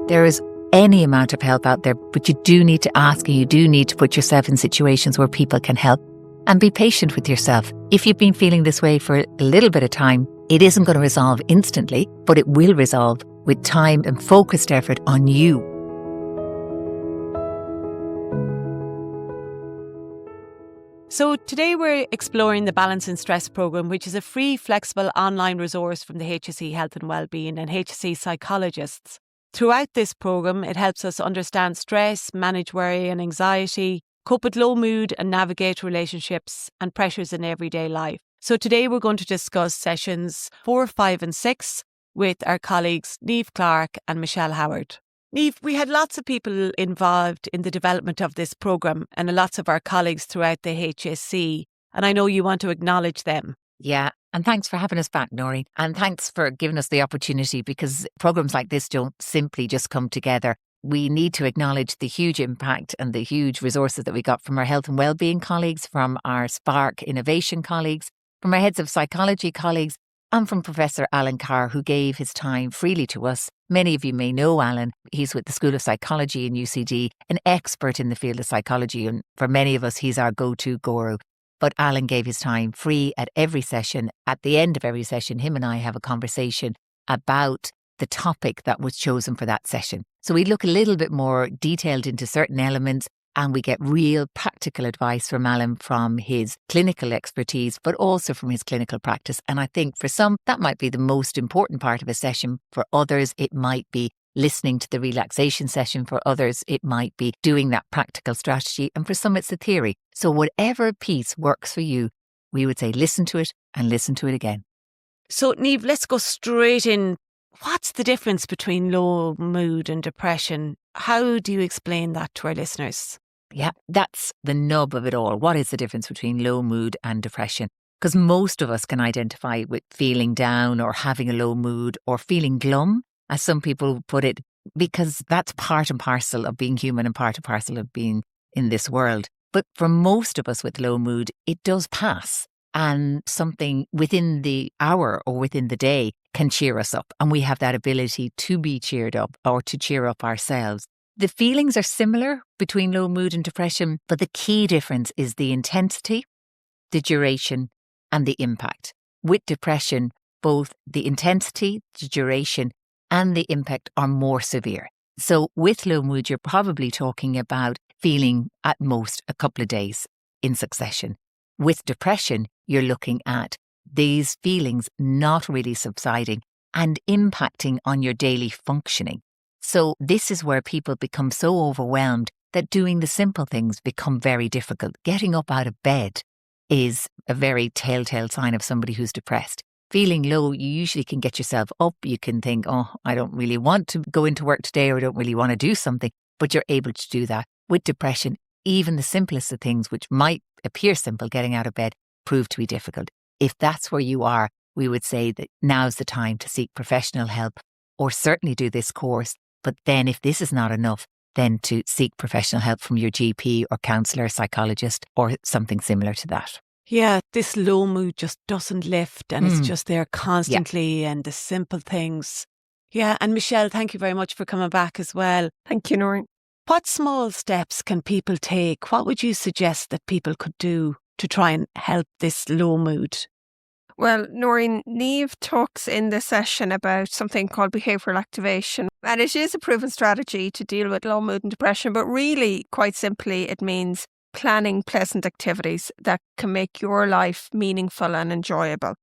There is any amount of help out there, but you do need to ask and you do need to put yourself in situations where people can help. And be patient with yourself. If you've been feeling this way for a little bit of time, it isn't going to resolve instantly, but it will resolve with time and focused effort on you. So today we're exploring the Balancing Stress programme, which is a free, flexible online resource from the HSE Health and Wellbeing and HSE psychologists. Throughout this programme, it helps us understand stress, manage worry and anxiety, cope with low mood and navigate relationships and pressures in everyday life. So today we're going to discuss sessions 4, 5 and 6 with our colleagues Niamh, Clarke and Michelle Howard. Niamh, we had lots of people involved in the development of this programme and lots of our colleagues throughout the HSE, and I know you want to acknowledge them. Yeah, and thanks for having us back, Noreen. And thanks for giving us the opportunity, because programmes like this don't simply just come together. We need to acknowledge the huge impact and the huge resources that we got from our health and wellbeing colleagues, from our Spark innovation colleagues, from our heads of psychology colleagues, and from Professor Alan Carr, who gave his time freely to us. Many of you may know Alan. He's with the School of Psychology in UCD, an expert in the field of psychology, and for many of us, he's our go-to guru. But Alan gave his time free at every session. At the end of every session, him and I have a conversation about the topic that was chosen for that session. So we look a little bit more detailed into certain elements, and we get real practical advice from Alan, from his clinical expertise, but also from his clinical practice. And I think for some, that might be the most important part of a session. For others, it might be listening to the relaxation session. For others, it might be doing that practical strategy. And for some, it's the theory. So whatever piece works for you, we would say listen to it and listen to it again. So Niamh, let's go straight in. What's the difference between low mood and depression? How do you explain that to our listeners? Yeah, that's the nub of it all. What is the difference between low mood and depression? Because most of us can identify with feeling down or having a low mood or feeling glum, as some people put it, because that's part and parcel of being human and part and parcel of being in this world. But for most of us with low mood, it does pass. And something within the hour or within the day can cheer us up. And we have that ability to be cheered up or to cheer up ourselves. The feelings are similar between low mood and depression, but the key difference is the intensity, the duration, and the impact. With depression, both the intensity, the duration, and the impact are more severe. So with low mood, you're probably talking about feeling at most a couple of days in succession. With depression, you're looking at these feelings not really subsiding and impacting on your daily functioning. So this is where people become so overwhelmed that doing the simple things become very difficult. Getting up out of bed is a very telltale sign of somebody who's depressed. Feeling low, you usually can get yourself up. You can think, oh, I don't really want to go into work today, or I don't really want to do something, but you're able to do that. With depression, even the simplest of things, which might appear simple, getting out of bed, prove to be difficult. If that's where you are, we would say that now's the time to seek professional help, or certainly do this course. But then if this is not enough, then to seek professional help from your GP or counsellor, psychologist, or something similar to that. Yeah, this low mood just doesn't lift, and it's just there constantly, and the simple things. Yeah, and Michelle, thank you very much for coming back as well. Thank you, Noreen. What small steps can people take? What would you suggest that people could do to try and help this low mood? Well, Noreen, Niamh talks in this session about something called behavioural activation. And it is a proven strategy to deal with low mood and depression. But really, quite simply, it means planning pleasant activities that can make your life meaningful and enjoyable.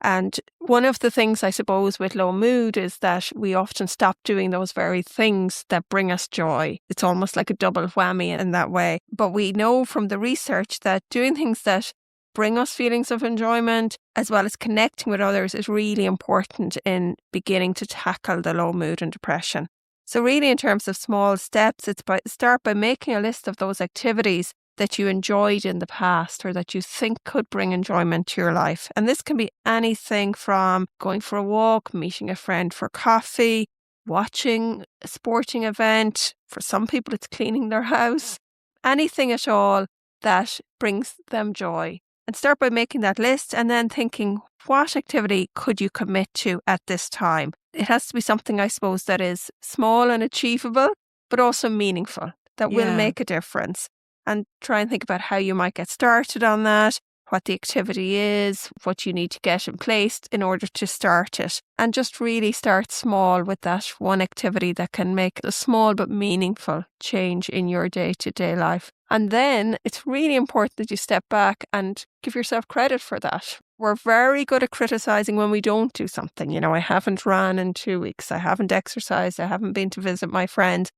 And one of the things, I suppose, with low mood is that we often stop doing those very things that bring us joy. It's almost like a double whammy in that way. But we know from the research that doing things that bring us feelings of enjoyment, as well as connecting with others, is really important in beginning to tackle the low mood and depression. So really, in terms of small steps, it's start by making a list of those activities that you enjoyed in the past or that you think could bring enjoyment to your life. And this can be anything from going for a walk, meeting a friend for coffee, watching a sporting event. For some people, it's cleaning their house. Anything at all that brings them joy. And start by making that list and then thinking, what activity could you commit to at this time? it has to be something, I suppose, that is small and achievable, but also meaningful, that will make a difference. And try and think about how you might get started on that, what the activity is, what you need to get in place in order to start it. And just really start small with that one activity that can make a small but meaningful change in your day-to-day life. And then it's really important that you step back and give yourself credit for that. We're very good at criticising when we don't do something. I haven't ran in 2 weeks. I haven't exercised. I haven't been to visit my friends.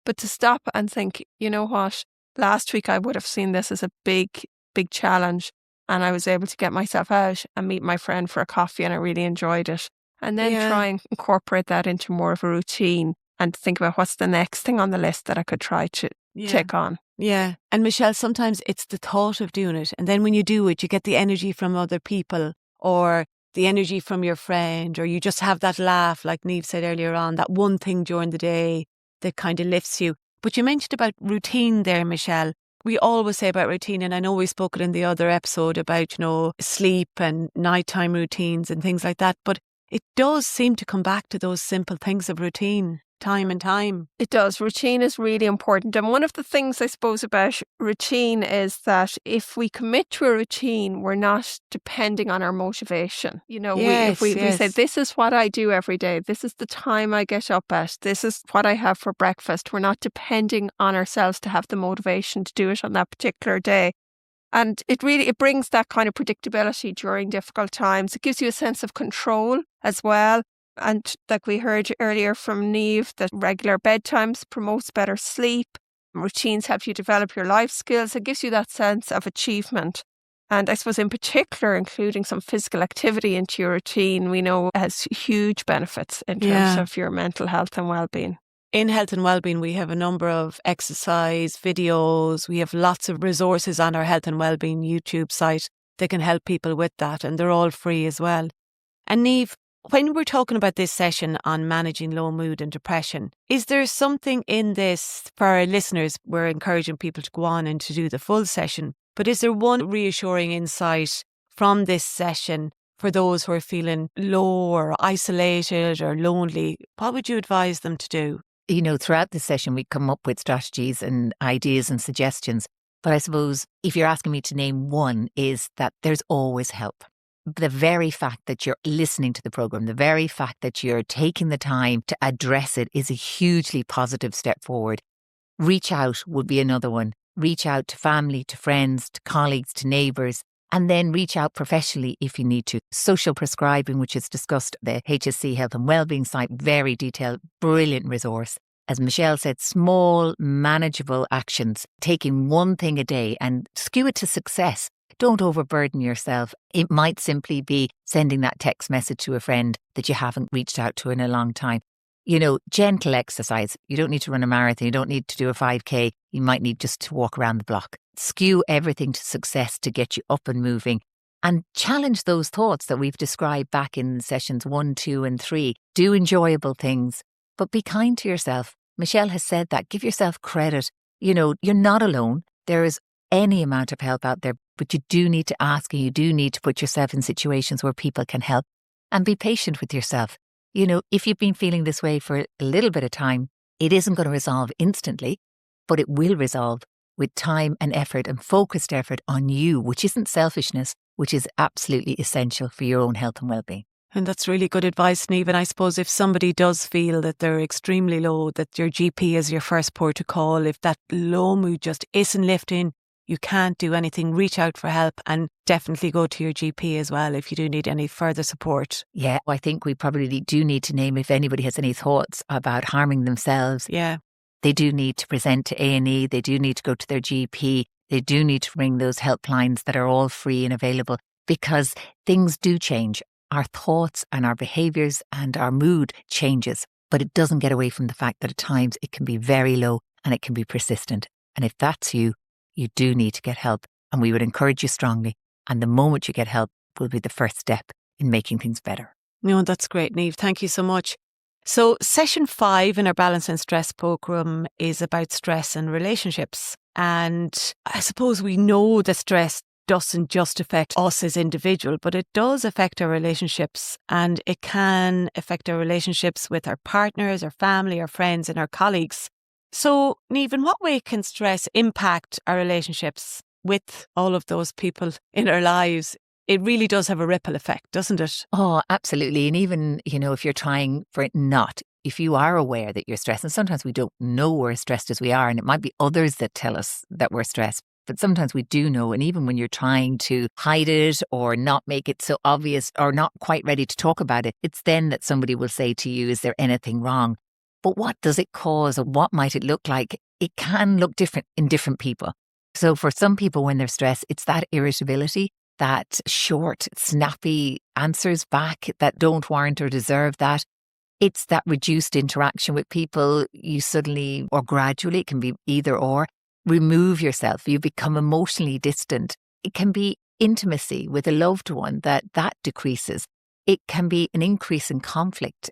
But to stop and think, you know what? Last week I would have seen this as a big, big challenge, and I was able to get myself out and meet my friend for a coffee, and I really enjoyed it. And then try and incorporate that into more of a routine and think about what's the next thing on the list that I could try to take on. Yeah. And Michelle, sometimes it's the thought of doing it. And then when you do it, you get the energy from other people or the energy from your friend, or you just have that laugh, like Niamh said earlier on, that one thing during the day that kind of lifts you. But you mentioned about routine there, Michelle. We always say about routine, and I know we spoke it in the other episode about, sleep and nighttime routines and things like that. But it does seem to come back to those simple things of routine, time and time. It does. Routine is really important. And one of the things I suppose about routine is that if we commit to a routine, we're not depending on our motivation. If we say, this is what I do every day, this is the time I get up at, this is what I have for breakfast, we're not depending on ourselves to have the motivation to do it on that particular day. And it brings that kind of predictability during difficult times. It gives you a sense of control as well. And like we heard earlier from Niamh, that regular bedtimes promotes better sleep. Routines help you develop your life skills. It gives you that sense of achievement. And I suppose in particular, including some physical activity into your routine, we know has huge benefits in terms of your mental health and well-being. In Health and Wellbeing, we have a number of exercise videos. We have lots of resources on our Health and Wellbeing YouTube site that can help people with that. And they're all free as well. And Niamh, when we're talking about this session on managing low mood and depression, is there something in this for our listeners? We're encouraging people to go on and to do the full session. But is there one reassuring insight from this session for those who are feeling low or isolated or lonely? What would you advise them to do? Throughout this session, we come up with strategies and ideas and suggestions. But I suppose if you're asking me to name one, is that there's always help. The very fact that you're listening to the program, the very fact that you're taking the time to address it is a hugely positive step forward. Reach out would be another one. Reach out to family, to friends, to colleagues, to neighbours, and then reach out professionally if you need to. Social prescribing, which is discussed at the HSE Health and Wellbeing site, very detailed, brilliant resource. As Michelle said, small, manageable actions, taking one thing a day and skew it to success. Don't overburden yourself. It might simply be sending that text message to a friend that you haven't reached out to in a long time. Gentle exercise. You don't need to run a marathon. You don't need to do a 5K. You might need just to walk around the block. Skew everything to success to get you up and moving. And challenge those thoughts that we've described back in sessions 1, 2 and 3. Do enjoyable things, but be kind to yourself. Michelle has said that. Give yourself credit. You're not alone. There is any amount of help out there, but you do need to ask and you do need to put yourself in situations where people can help, and be patient with yourself. If you've been feeling this way for a little bit of time, it isn't going to resolve instantly, but it will resolve with time and effort and focused effort on you, which isn't selfishness, which is absolutely essential for your own health and well-being. And that's really good advice, Niamh. And I suppose if somebody does feel that they're extremely low, that your GP is your first port of call. If that low mood just isn't lifting, you can't do anything, reach out for help, and definitely go to your GP as well if you do need any further support. Yeah, I think we probably do need to name, if anybody has any thoughts about harming themselves. Yeah. They do need to present to A&E, they do need to go to their GP, they do need to ring those helplines that are all free and available, because things do change. Our thoughts and our behaviours and our mood changes, but it doesn't get away from the fact that at times it can be very low and it can be persistent. And if that's you, you do need to get help, and we would encourage you strongly. And the moment you get help will be the first step in making things better. That's great, Niamh. Thank you so much. So session 5 in our Balance and Stress programme is about stress and relationships. And I suppose we know that stress doesn't just affect us as individuals, but it does affect our relationships, and it can affect our relationships with our partners, our family, our friends and our colleagues. So, Niamh, in what way can stress impact our relationships with all of those people in our lives? It really does have a ripple effect, doesn't it? Oh, absolutely. And even, if you're trying for it not, if you are aware that you're stressed, and sometimes we don't know we're as stressed as we are, and it might be others that tell us that we're stressed, but sometimes we do know. And even when you're trying to hide it or not make it so obvious or not quite ready to talk about it, it's then that somebody will say to you, is there anything wrong? But what does it cause, or what might it look like? It can look different in different people. So for some people, when they're stressed, it's that irritability, that short, snappy answers back that don't warrant or deserve that. It's that reduced interaction with people. You suddenly, or gradually, it can be either or, remove yourself. You become emotionally distant. It can be intimacy with a loved one that decreases. It can be an increase in conflict.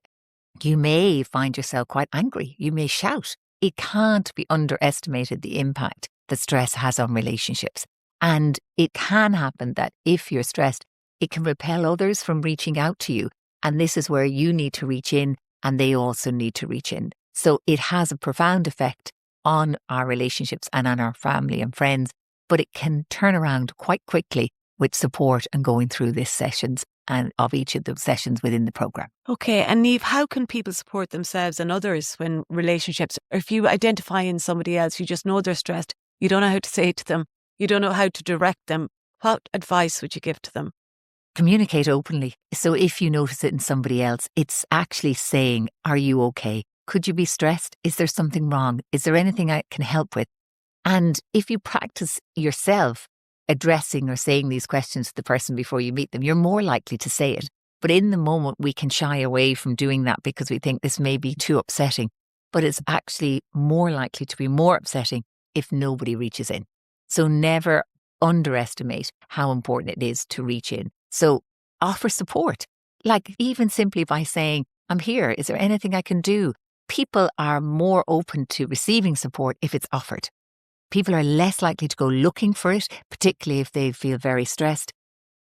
You may find yourself quite angry. You may shout. It can't be underestimated, the impact that stress has on relationships. And it can happen that if you're stressed, it can repel others from reaching out to you. And this is where you need to reach in, and they also need to reach in. So it has a profound effect on our relationships and on our family and friends, but it can turn around quite quickly with support and going through these sessions and of each of the sessions within the programme. Okay, and Niamh, how can people support themselves and others when relationships, or if you identify in somebody else, you just know they're stressed, you don't know how to say to them, you don't know how to direct them, what advice would you give to them? Communicate openly. So if you notice it in somebody else, it's actually saying, are you okay? Could you be stressed? Is there something wrong? Is there anything I can help with? And if you practice yourself addressing or saying these questions to the person before you meet them, you're more likely to say it. But in the moment, we can shy away from doing that because we think this may be too upsetting. But it's actually more likely to be more upsetting if nobody reaches in. So never underestimate how important it is to reach in. So offer support, like even simply by saying, I'm here. Is there anything I can do? People are more open to receiving support if it's offered. People are less likely to go looking for it, particularly if they feel very stressed.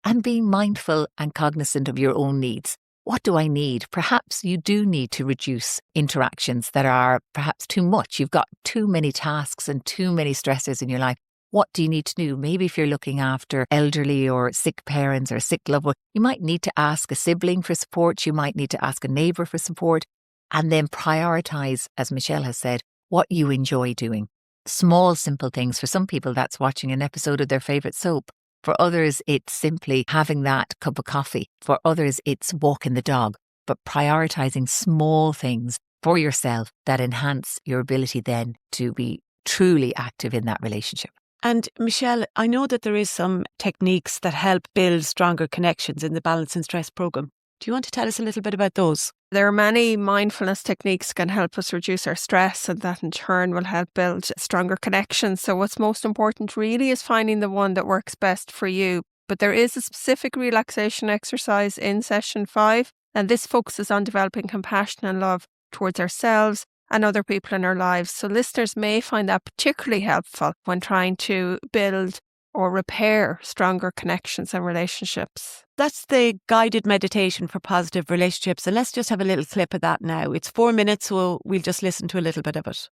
And being mindful and cognizant of your own needs. What do I need? Perhaps you do need to reduce interactions that are perhaps too much. You've got too many tasks and too many stressors in your life. What do you need to do? Maybe if you're looking after elderly or sick parents or sick loved ones, you might need to ask a sibling for support. You might need to ask a neighbour for support. And then prioritise, as Michelle has said, what you enjoy doing. Small, simple things. For some people, that's watching an episode of their favourite soap. For others, it's simply having that cup of coffee. For others, it's walking the dog. But prioritising small things for yourself that enhance your ability then to be truly active in that relationship. And Michelle, I know that there is some techniques that help build stronger connections in the Balancing Stress programme. Do you want to tell us a little bit about those? There are many mindfulness techniques that can help us reduce our stress, and that in turn will help build stronger connections. So what's most important really is finding the one that works best for you. But there is a specific relaxation exercise in session 5, and this focuses on developing compassion and love towards ourselves and other people in our lives. So listeners may find that particularly helpful when trying to build or repair stronger connections and relationships. That's the guided meditation for positive relationships. And let's just have a little clip of that now. It's 4 minutes, so we'll just listen to a little bit of it.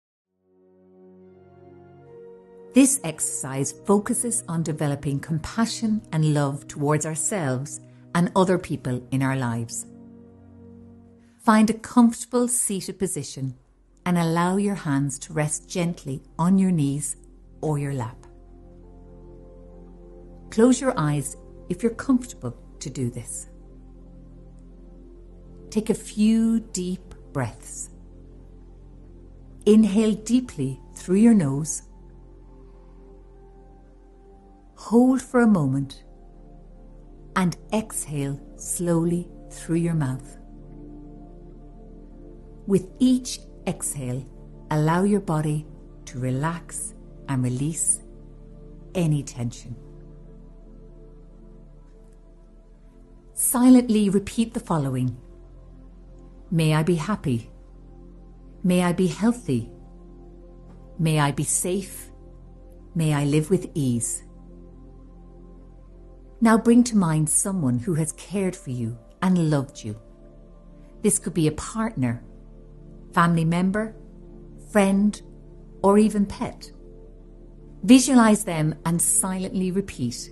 This exercise focuses on developing compassion and love towards ourselves and other people in our lives. Find a comfortable seated position and allow your hands to rest gently on your knees or your lap. Close your eyes if you're comfortable to do this. Take a few deep breaths. Inhale deeply through your nose. Hold for a moment and exhale slowly through your mouth. With each exhale, allow your body to relax and release any tension. Silently repeat the following. May I be happy. May I be healthy. May I be safe. May I live with ease. Now bring to mind someone who has cared for you and loved you. This could be a partner, family member, friend, or even pet. Visualize them and silently repeat,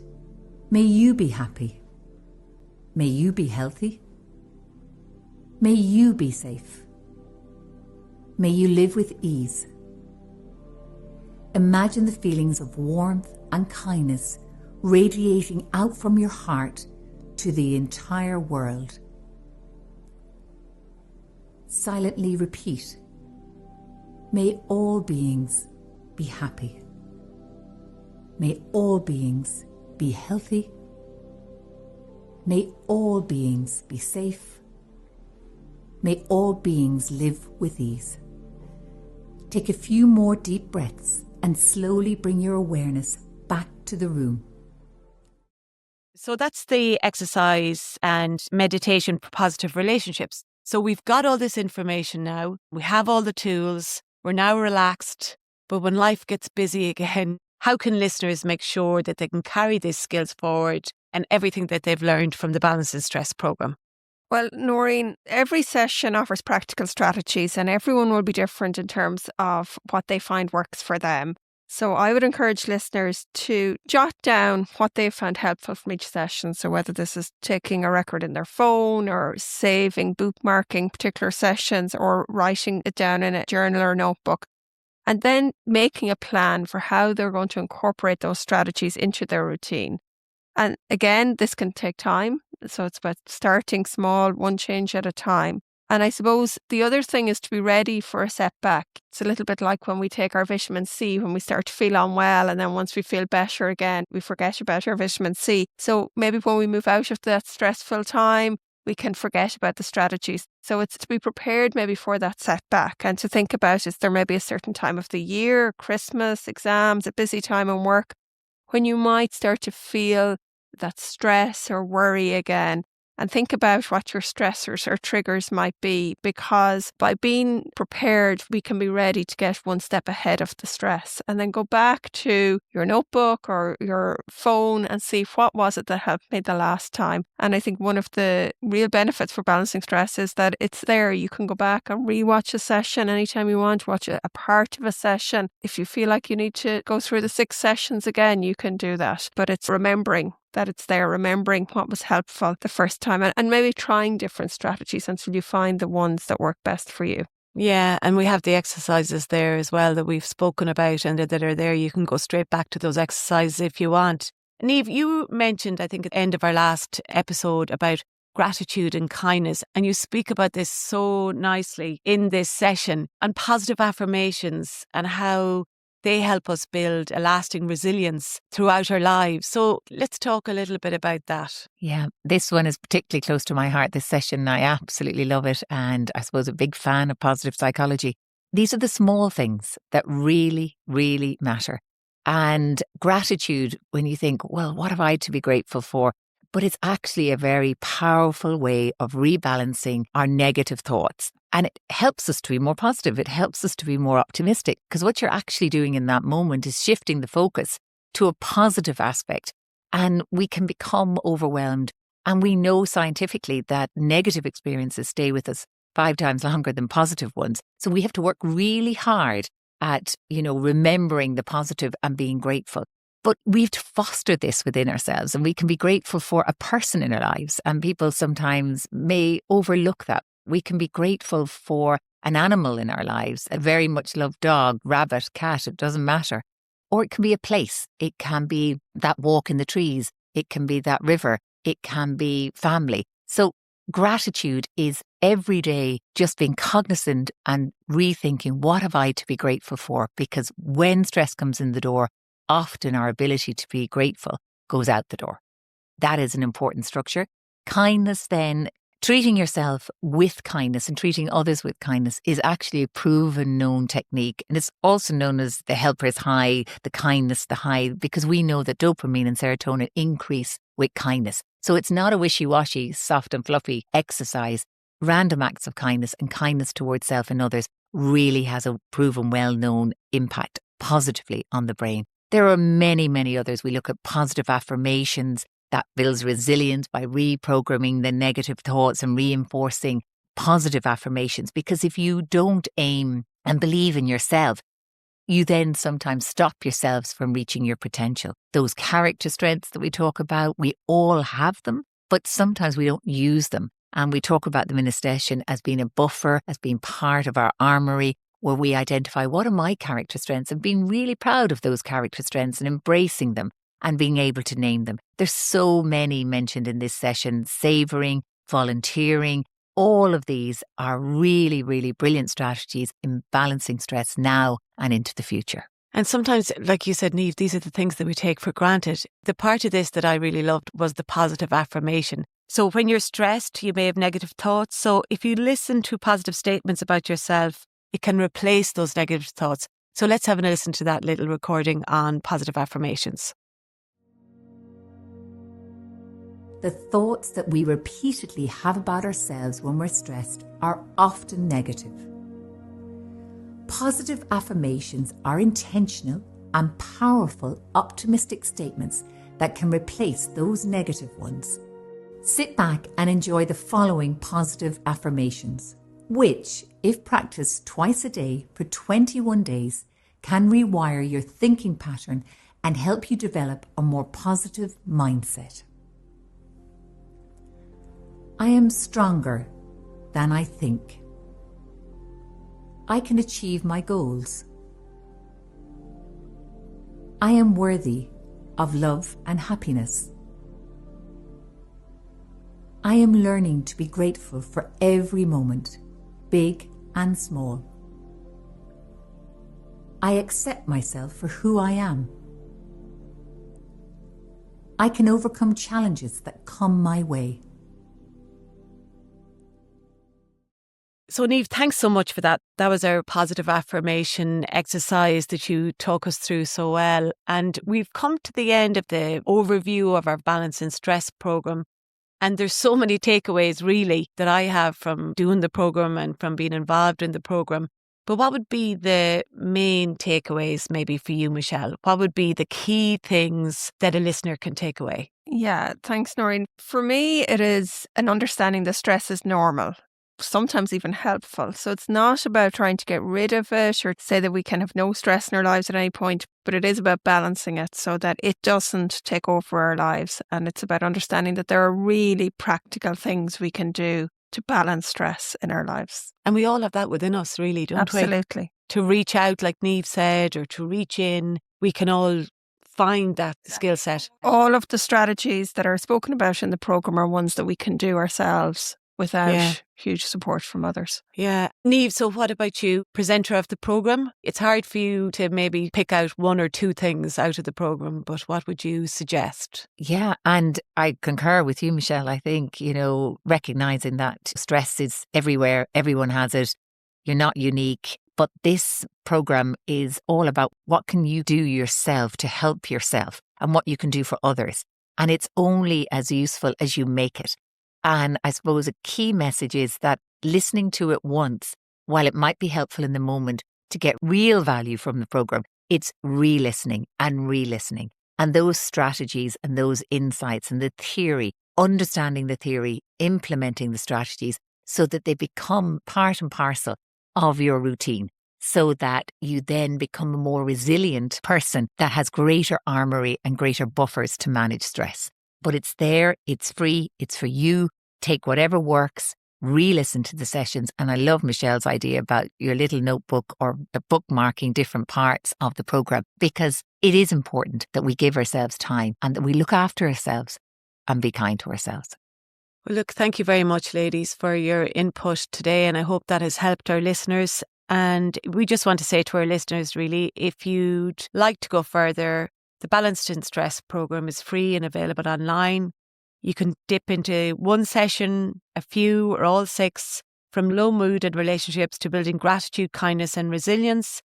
"May you be happy. May you be healthy. May you be safe. May you live with ease." Imagine the feelings of warmth and kindness radiating out from your heart to the entire world. Silently repeat, "May all beings be happy. May all beings be healthy. May all beings be safe. May all beings live with ease." Take a few more deep breaths and slowly bring your awareness back to the room. So that's the exercise and meditation for positive relationships. So we've got all this information now. We have all the tools. We're now relaxed. But when life gets busy again, how can listeners make sure that they can carry these skills forward and everything that they've learned from the Balancing Stress program? Well, Noreen, every session offers practical strategies and everyone will be different in terms of what they find works for them. So I would encourage listeners to jot down what they've found helpful from each session. So whether this is taking a record in their phone or saving, bookmarking particular sessions or writing it down in a journal or notebook, and then making a plan for how they're going to incorporate those strategies into their routine. And again, this can take time. So it's about starting small, one change at a time. And I suppose the other thing is to be ready for a setback. It's a little bit like when we take our vitamin C, when we start to feel unwell, and then once we feel better again, we forget about our vitamin C. So maybe when we move out of that stressful time, we can forget about the strategies. So it's to be prepared maybe for that setback and to think about, is there maybe a certain time of the year, Christmas, exams, a busy time in work, when you might start to feel that stress or worry again, and think about what your stressors or triggers might be, because by being prepared, we can be ready to get one step ahead of the stress and then go back to your notebook or your phone and see what was it that helped me the last time. And I think one of the real benefits for balancing stress is that it's there. You can go back and rewatch a session anytime you want, watch a part of a session. If you feel like you need to go through the 6 sessions again, you can do that. But it's remembering that it's there, remembering what was helpful the first time and maybe trying different strategies until you find the ones that work best for you. Yeah, and we have the exercises there as well that we've spoken about and that are there. You can go straight back to those exercises if you want. Niamh, you mentioned, I think at the end of our last episode, about gratitude and kindness, and you speak about this so nicely in this session, and positive affirmations and how they help us build a lasting resilience throughout our lives. So let's talk a little bit about that. Yeah, this one is particularly close to my heart, this session. I absolutely love it. And I suppose a big fan of positive psychology. These are the small things that really, really matter. And gratitude, when you think, well, what have I to be grateful for? But it's actually a very powerful way of rebalancing our negative thoughts. And it helps us to be more positive. It helps us to be more optimistic, because what you're actually doing in that moment is shifting the focus to a positive aspect. And we can become overwhelmed. And we know scientifically that negative experiences stay with us 5 times longer than positive ones. So we have to work really hard at, remembering the positive and being grateful. But we have to foster this within ourselves, and we can be grateful for a person in our lives. And people sometimes may overlook that. We can be grateful for an animal in our lives, a very much loved dog, rabbit, cat, it doesn't matter. Or it can be a place. It can be that walk in the trees. It can be that river. It can be family. So gratitude is every day just being cognizant and rethinking, what have I to be grateful for? Because when stress comes in the door, often our ability to be grateful goes out the door. That is an important structure. Kindness then, treating yourself with kindness and treating others with kindness is actually a proven known technique. And it's also known as the helper's high, the kindness, the high, because we know that dopamine and serotonin increase with kindness. So it's not a wishy-washy, soft and fluffy exercise. Random acts of kindness and kindness towards self and others really has a proven well-known impact positively on the brain. There are many, many others. We look at positive affirmations. that builds resilience by reprogramming the negative thoughts and reinforcing positive affirmations. Because if you don't aim and believe in yourself, you then sometimes stop yourselves from reaching your potential. Those character strengths that we talk about, we all have them, but sometimes we don't use them. And we talk about them in a session as being a buffer, as being part of our armoury, where we identify what are my character strengths and being really proud of those character strengths and embracing them and being able to name them. There's so many mentioned in this session: savouring, volunteering. All of these are really, really brilliant strategies in balancing stress now and into the future. And sometimes, like you said, Niamh, these are the things that we take for granted. The part of this that I really loved was the positive affirmation. So when you're stressed, you may have negative thoughts. So if you listen to positive statements about yourself, it can replace those negative thoughts. So let's have a listen to that little recording on positive affirmations. The thoughts that we repeatedly have about ourselves when we're stressed are often negative. Positive affirmations are intentional and powerful, optimistic statements that can replace those negative ones. Sit back and enjoy the following positive affirmations, which, if practiced twice a day for 21 days, can rewire your thinking pattern and help you develop a more positive mindset. I am stronger than I think. I can achieve my goals. I am worthy of love and happiness. I am learning to be grateful for every moment, big and small. I accept myself for who I am. I can overcome challenges that come my way. So Niamh, thanks so much for that. That was our positive affirmation exercise that you talk us through so well. And we've come to the end of the overview of our Balancing Stress programme. And there's so many takeaways really that I have from doing the programme and from being involved in the programme. But what would be the main takeaways maybe for you, Michelle? What would be the key things that a listener can take away? Yeah, thanks, Noreen. For me, it is an understanding that stress is normal, sometimes even helpful. So it's not about trying to get rid of it or say that we can have no stress in our lives at any point, but it is about balancing it so that it doesn't take over our lives. And it's about understanding that there are really practical things we can do to balance stress in our lives. And we all have that within us, really, don't we? Absolutely. To reach out, like Niamh said, or to reach in, we can all find that skill set. All of the strategies that are spoken about in the programme are ones that we can do ourselves without huge support from others. Yeah. Niamh, so what about you, presenter of the programme? It's hard for you to maybe pick out one or two things out of the programme, but what would you suggest? Yeah, and I concur with you, Michelle. I think, recognising that stress is everywhere, everyone has it, you're not unique. But this programme is all about what can you do yourself to help yourself and what you can do for others. And it's only as useful as you make it. And I suppose a key message is that listening to it once, while it might be helpful in the moment to get real value from the programme, it's re-listening and re-listening. And those strategies and those insights and the theory, understanding the theory, implementing the strategies so that they become part and parcel of your routine, so that you then become a more resilient person that has greater armoury and greater buffers to manage stress. But it's there, it's free, it's for you. Take whatever works, re-listen to the sessions. And I love Michelle's idea about your little notebook or bookmarking different parts of the programme, because it is important that we give ourselves time and that we look after ourselves and be kind to ourselves. Well, look, thank you very much, ladies, for your input today. And I hope that has helped our listeners. And we just want to say to our listeners, really, if you'd like to go further, the Balancing Stress programme is free and available online. You can dip into one session, a few or all 6, from low mood and relationships to building gratitude, kindness and resilience.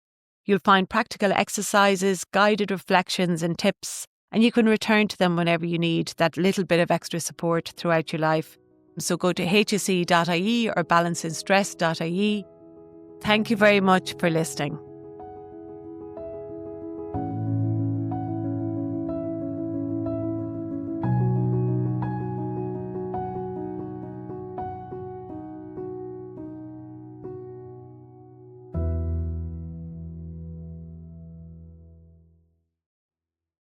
You'll find practical exercises, guided reflections and tips, and you can return to them whenever you need that little bit of extra support throughout your life. So go to hse.ie or balancingstress.ie. Thank you very much for listening.